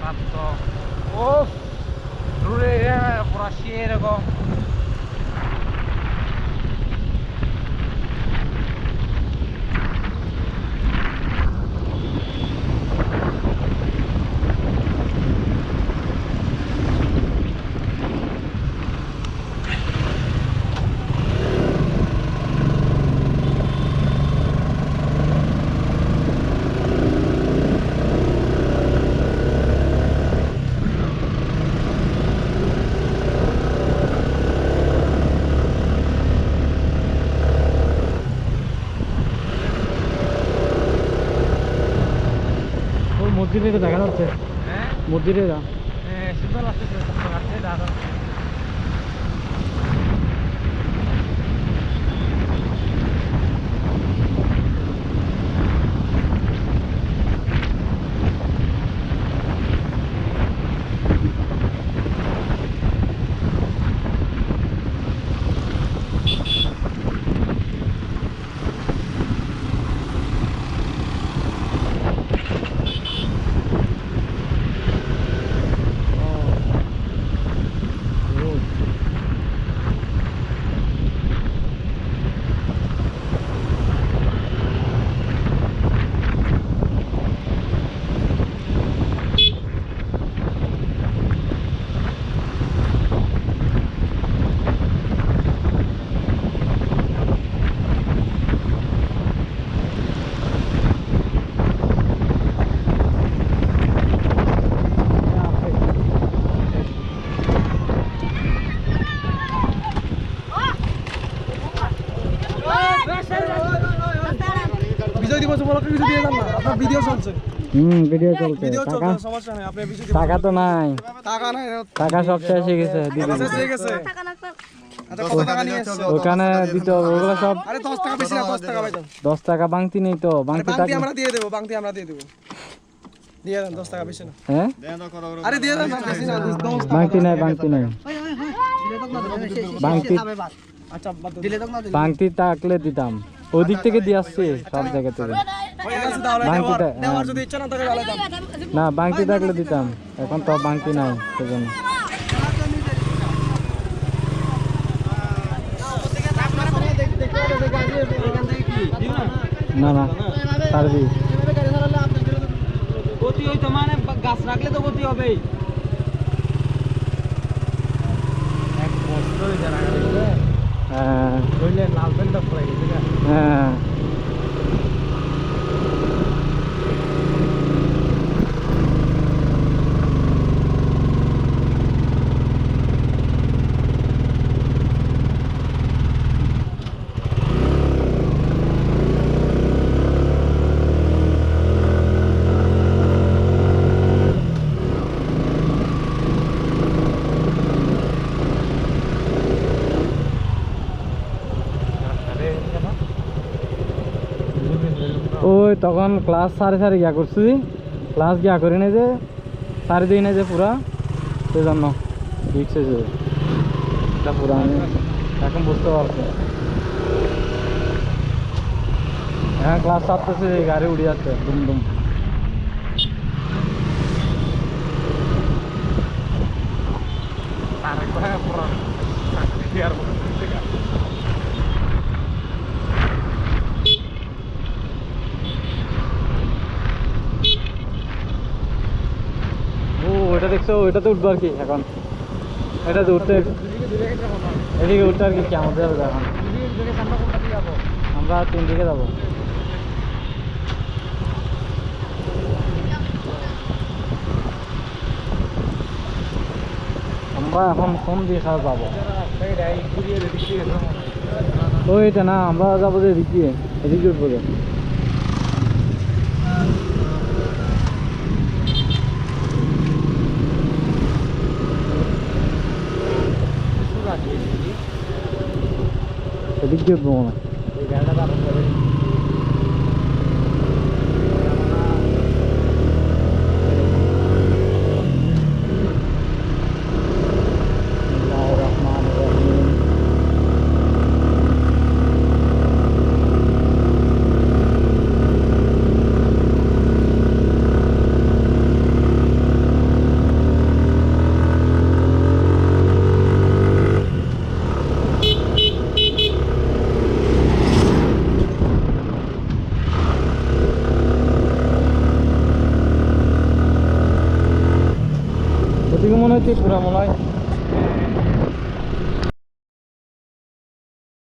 মারাত্মক। ও দূরে পুরা সেরকম। মসজিদে দেখা যাচ্ছে, মসজিদে যা সুন্দর লাগছে দাদা। বিজয় দিবস উপলক্ষে কিছু দিয়ে যান না, আপনার ভিডিও চলছে। ভিডিও চলছে। টাকা সমস্যা নাই, আপনি কিছু টাকা তো নাই, টাকা সব শেষ হয়ে গেছে। শেষ হয়ে গেছে। আচ্ছা কত টাকা নিয়ে এসেছো? ওখানে দিতে হবে ওগুলো সব। আরে 10 টাকা বেশি না, 10 টাকা ভাইজান। 10 টাকা বাংতি নেই তো, বাংতি আমরা দিয়ে দেব, বাংতি আমরা দিয়ে দেব। দিয়ে দেন 10 টাকা বেশি না। হ্যাঁ আরে দিয়ে দেন না, বেশি না, 10 টাকা। বাংতি নাই, বাংতি নাই। বাংতি আচ্ছা দিলে তো না, বাংতি থাকলে দিতাম, ওদিক থেকে দিয়ে আসছে সব জায়গা থেকে। না বাংতি থাকলে দিতাম, এখন তো বাংতি নাই সেজন্য। না না পারবি গতি হইতো, মানে গাছ রাখলে তো গতি হবেই। হ্যাঁ লাল পেনটা পড়ে গেছে। হ্যাঁ ওই তখন ক্লাস সাড়ে সাড়ে গিয়া করছি, ক্লাস গিয়া করি নাই যে, সাড়ে দিই নাই যে পুরা, সেই জন্য রিক্স হয়েছে এটা পুরা। আমি এখন বুঝতে পারছি, হ্যাঁ ক্লাস সারতেছে, গাড়ি উড়ে যাচ্ছে দুম দুম। ওইটা দেখছো, ওইটাতে উঠবো আর কি এখন, এটাতে উঠতে, এদিকে উঠতে আর কি কেমন যাবে এখন। আমরা 3 দিকে যাবো। আমরা এখন কোন দিকে যাবো? ওইটা না, আমরা যাবো যে এদিক দিয়ে, এদিকে উঠবো যে। এদিক দিয়ে উঠবো না, ওদিকে মনে হচ্ছে পুরা মনে হয়